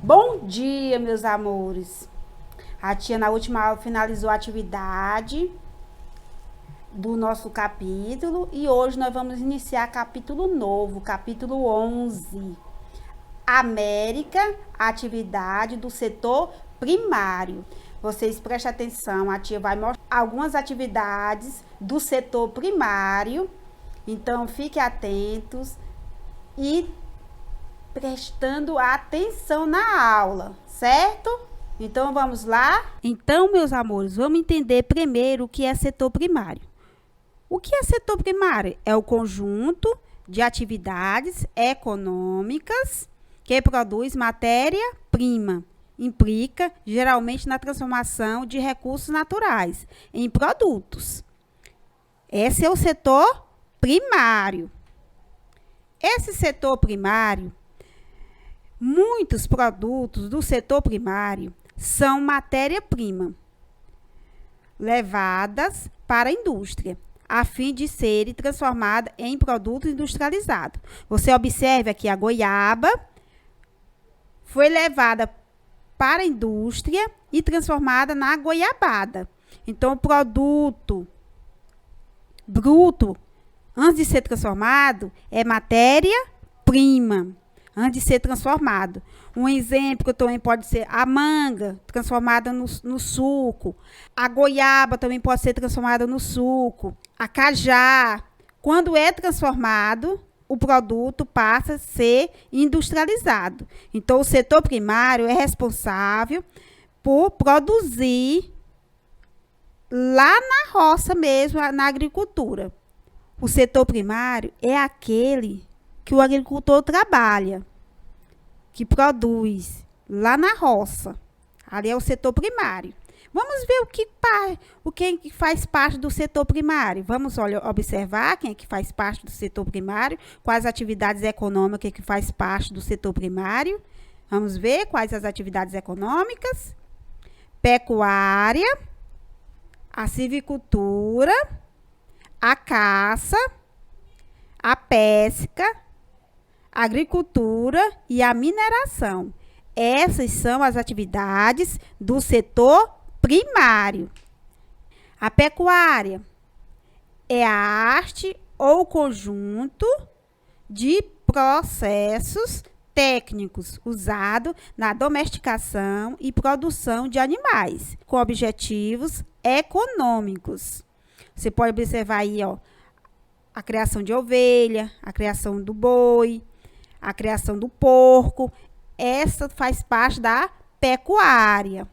Bom dia, meus amores. A tia na última aula finalizou a atividade do nosso capítulo e hoje nós vamos iniciar capítulo novo, capítulo 11. América, atividade do setor primário. Vocês prestem atenção, a tia vai mostrar algumas atividades do setor primário. Então, fiquem atentos e prestando atenção na aula, certo? Então, vamos lá? Então, meus amores, vamos entender primeiro o que é setor primário. O que é setor primário? É o conjunto de atividades econômicas que produz matéria-prima. Implica, geralmente, na transformação de recursos naturais em produtos. Esse é o setor primário. Esse setor primário, muitos produtos do setor primário são matéria-prima levadas para a indústria, a fim de serem transformadas em produtos industrializados. Você observa que a goiaba foi levada para a indústria e transformada na goiabada. Então, o produto bruto, antes de ser transformado, é matéria-prima. Antes de ser transformado. Um exemplo também pode ser a manga, transformada no suco. A goiaba também pode ser transformada no suco. A cajá. Quando é transformado, o produto passa a ser industrializado. Então, o setor primário é responsável por produzir lá na roça mesmo, na agricultura. O setor primário é aquele que o agricultor trabalha, que produz lá na roça. Ali é o setor primário. Vamos ver o que faz parte do setor primário. Vamos observar quem é que faz parte do setor primário, quais atividades econômicas que faz parte do setor primário. Vamos ver quais as atividades econômicas. Pecuária, a silvicultura, a caça, a pesca, a agricultura e a mineração. Essas são as atividades do setor primário. A pecuária é a arte ou conjunto de processos técnicos usado na domesticação e produção de animais, com objetivos econômicos. Você pode observar aí, a criação de ovelha, a criação do boi, a criação do porco. Essa faz parte da pecuária.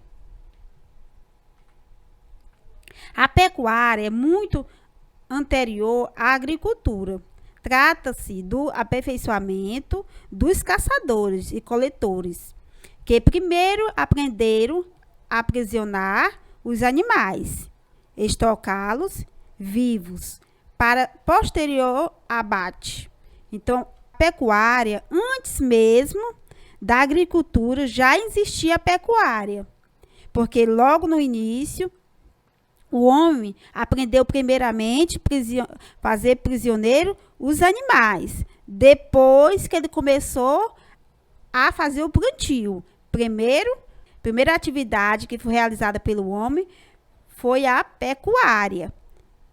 A pecuária é muito anterior à agricultura. Trata-se do aperfeiçoamento dos caçadores e coletores, que primeiro aprenderam a aprisionar os animais, estocá-los vivos, para posterior abate. Então, a pecuária, antes mesmo da agricultura, já existia a pecuária, porque logo no início, o homem aprendeu primeiramente fazer prisioneiro os animais. Depois que ele começou a fazer o plantio. Primeira atividade que foi realizada pelo homem foi a pecuária,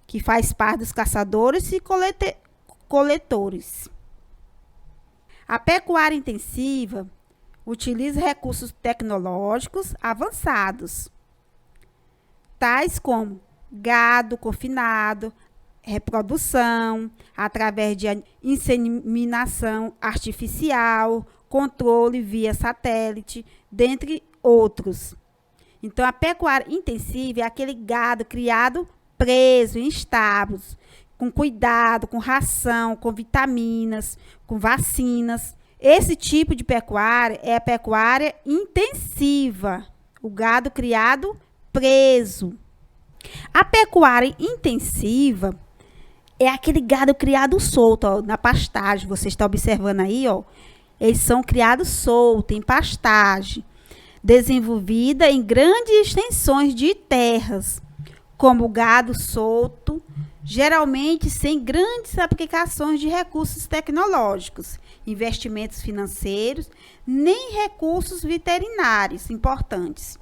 que faz parte dos caçadores e coletores. A pecuária intensiva utiliza recursos tecnológicos avançados, tais como gado confinado, reprodução, através de inseminação artificial, controle via satélite, dentre outros. Então, a pecuária intensiva é aquele gado criado preso em estábulos, com cuidado, com ração, com vitaminas, com vacinas. Esse tipo de pecuária é a pecuária intensiva, o gado criado preso. A pecuária intensiva é aquele gado criado solto, na pastagem. Você está observando aí, eles são criados soltos, em pastagem, desenvolvida em grandes extensões de terras, como o gado solto geralmente sem grandes aplicações de recursos tecnológicos, investimentos financeiros, nem recursos veterinários importantes.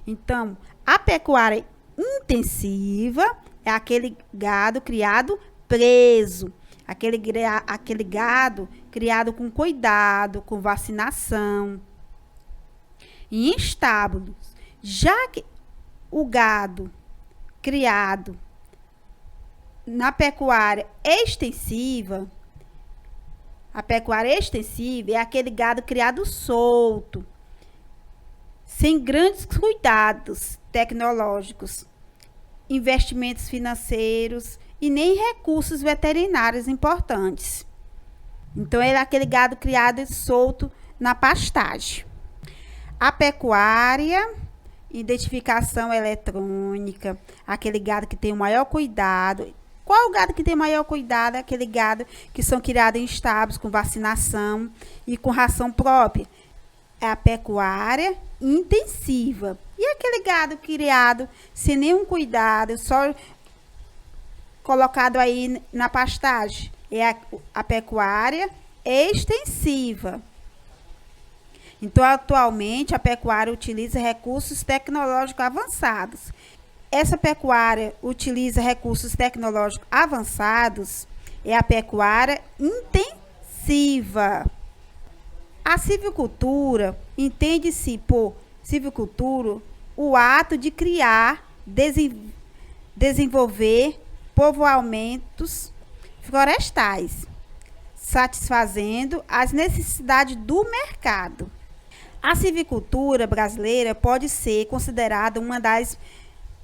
Então, a pecuária intensiva é aquele gado criado preso, aquele gado criado com cuidado, com vacinação, em estábulos. Já que o gado criado na pecuária extensiva, a pecuária extensiva é aquele gado criado solto, sem grandes cuidados tecnológicos, investimentos financeiros e nem recursos veterinários importantes. Então, é aquele gado criado e solto na pastagem. A pecuária, identificação eletrônica, aquele gado que tem o maior cuidado. Qual é o gado que tem maior cuidado? Aquele gado que são criados em estábulos com vacinação e com ração própria. É a pecuária intensiva. E aquele gado criado sem nenhum cuidado, só colocado aí na pastagem? É a pecuária extensiva. Então, atualmente, a pecuária utiliza recursos tecnológicos avançados. Essa pecuária utiliza recursos tecnológicos avançados, é a pecuária intensiva. A silvicultura, entende-se por silvicultura o ato de criar, desenvolver povoamentos florestais, satisfazendo as necessidades do mercado. A silvicultura brasileira pode ser considerada uma das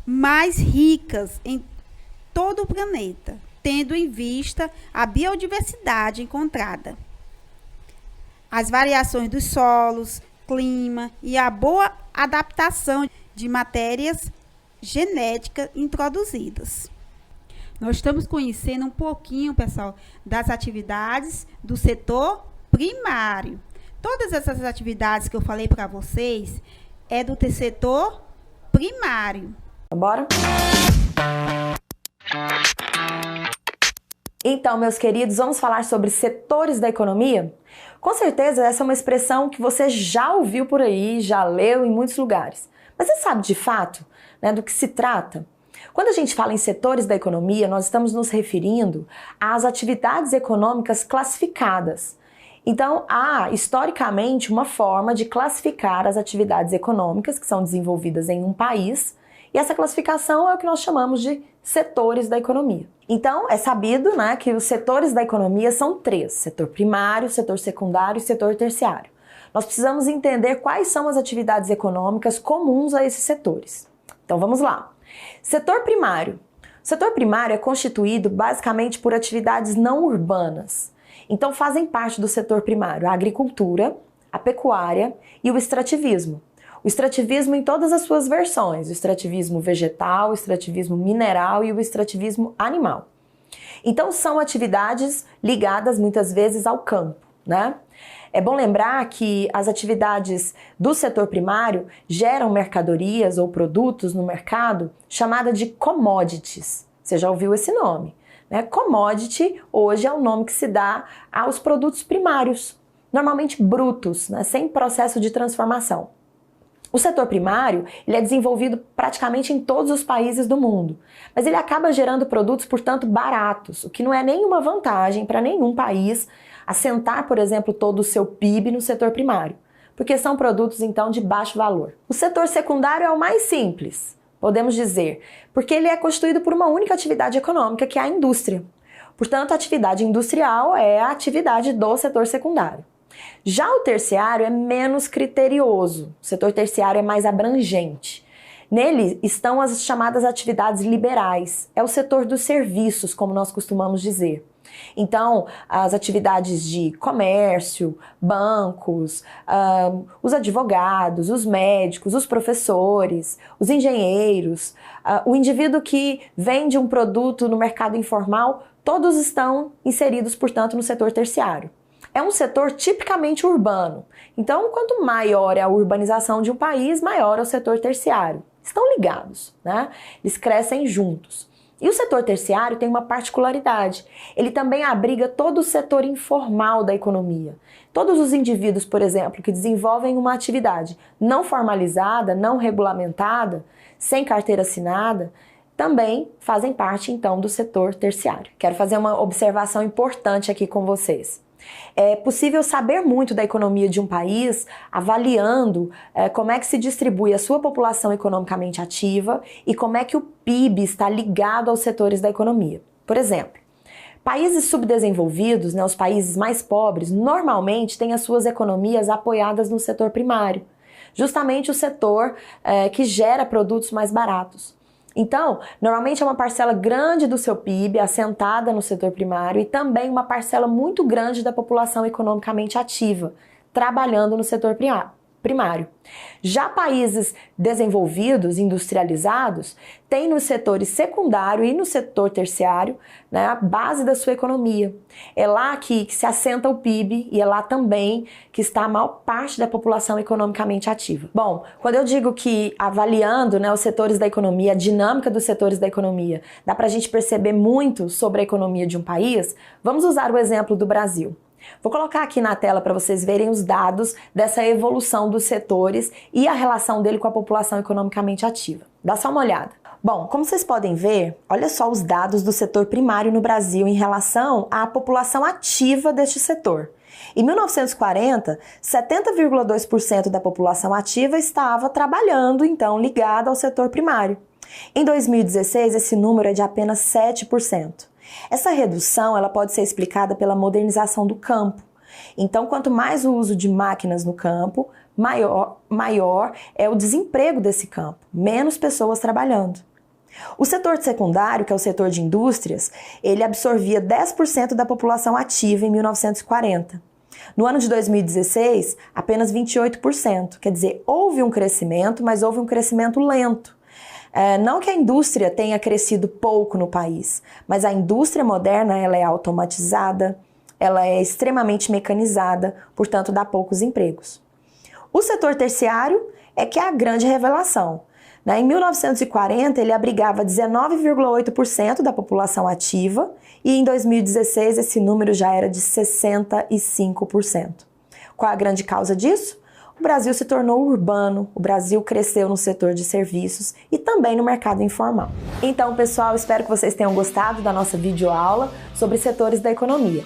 mais ricas em todo o planeta, tendo em vista a biodiversidade encontrada, as variações dos solos, clima e a boa adaptação de matérias genéticas introduzidas. Nós estamos conhecendo um pouquinho, pessoal, das atividades do setor primário. Todas essas atividades que eu falei para vocês é do setor primário. Bora? Então, meus queridos, vamos falar sobre setores da economia? Com certeza, essa é uma expressão que você já ouviu por aí, já leu em muitos lugares. Mas você sabe de fato, né, do que se trata? Quando a gente fala em setores da economia, nós estamos nos referindo às atividades econômicas classificadas. Então, há, historicamente, uma forma de classificar as atividades econômicas que são desenvolvidas em um país, e essa classificação é o que nós chamamos de setores da economia. Então, é sabido, né, que os setores da economia são três: setor primário, setor secundário e setor terciário. Nós precisamos entender quais são as atividades econômicas comuns a esses setores. Então, vamos lá. Setor primário. O setor primário é constituído basicamente por atividades não urbanas. Então, fazem parte do setor primário a agricultura, a pecuária e o extrativismo. O extrativismo em todas as suas versões: o extrativismo vegetal, o extrativismo mineral e o extrativismo animal. Então, são atividades ligadas muitas vezes ao campo, né? É bom lembrar que as atividades do setor primário geram mercadorias ou produtos no mercado chamada de commodities. Você já ouviu esse nome, né? Commodity hoje é o nome que se dá aos produtos primários, normalmente brutos, né? Sem processo de transformação. O setor primário, ele é desenvolvido praticamente em todos os países do mundo, mas ele acaba gerando produtos, portanto, baratos, o que não é nenhuma vantagem para nenhum país assentar, por exemplo, todo o seu PIB no setor primário, porque são produtos, então, de baixo valor. O setor secundário é o mais simples, podemos dizer, porque ele é constituído por uma única atividade econômica, que é a indústria. Portanto, a atividade industrial é a atividade do setor secundário. Já o terciário é menos criterioso, o setor terciário é mais abrangente. Nele estão as chamadas atividades liberais, é o setor dos serviços, como nós costumamos dizer. Então, as atividades de comércio, bancos, os advogados, os médicos, os professores, os engenheiros, o indivíduo que vende um produto no mercado informal, todos estão inseridos, portanto, no setor terciário. É um setor tipicamente urbano. Então, quanto maior é a urbanização de um país, maior é o setor terciário. Estão ligados, né? Eles crescem juntos. E o setor terciário tem uma particularidade. Ele também abriga todo o setor informal da economia. Todos os indivíduos, por exemplo, que desenvolvem uma atividade não formalizada, não regulamentada, sem carteira assinada, também fazem parte, então, do setor terciário. Quero fazer uma observação importante aqui com vocês. É possível saber muito da economia de um país avaliando como é que se distribui a sua população economicamente ativa e como é que o PIB está ligado aos setores da economia. Por exemplo, países subdesenvolvidos, os países mais pobres, normalmente têm as suas economias apoiadas no setor primário, justamente o setor que gera produtos mais baratos. Então, normalmente é uma parcela grande do seu PIB assentada no setor primário e também uma parcela muito grande da população economicamente ativa, trabalhando no setor primário. Já países desenvolvidos, industrializados, têm nos setores secundário e no setor terciário, a base da sua economia. É lá que se assenta o PIB e é lá também que está a maior parte da população economicamente ativa. Bom, quando eu digo que avaliando os setores da economia, a dinâmica dos setores da economia, dá para a gente perceber muito sobre a economia de um país, vamos usar o exemplo do Brasil. Vou colocar aqui na tela para vocês verem os dados dessa evolução dos setores e a relação dele com a população economicamente ativa. Dá só uma olhada. Bom, como vocês podem ver, olha só os dados do setor primário no Brasil em relação à população ativa deste setor. Em 1940, 70,2% da população ativa estava trabalhando, então, ligada ao setor primário. Em 2016, esse número é de apenas 7%. Essa redução ela pode ser explicada pela modernização do campo. Então, quanto mais o uso de máquinas no campo, maior é o desemprego desse campo, menos pessoas trabalhando. O setor secundário, que é o setor de indústrias, ele absorvia 10% da população ativa em 1940. No ano de 2016, apenas 28%. Quer dizer, houve um crescimento, mas houve um crescimento lento. Não que a indústria tenha crescido pouco no país, mas a indústria moderna ela é automatizada, ela é extremamente mecanizada, portanto dá poucos empregos. O setor terciário é que é a grande revelação. Em 1940 ele abrigava 19,8% da população ativa e em 2016 esse número já era de 65%. Qual é a grande causa disso? O Brasil se tornou urbano, o Brasil cresceu no setor de serviços e também no mercado informal. Então, pessoal, espero que vocês tenham gostado da nossa videoaula sobre setores da economia.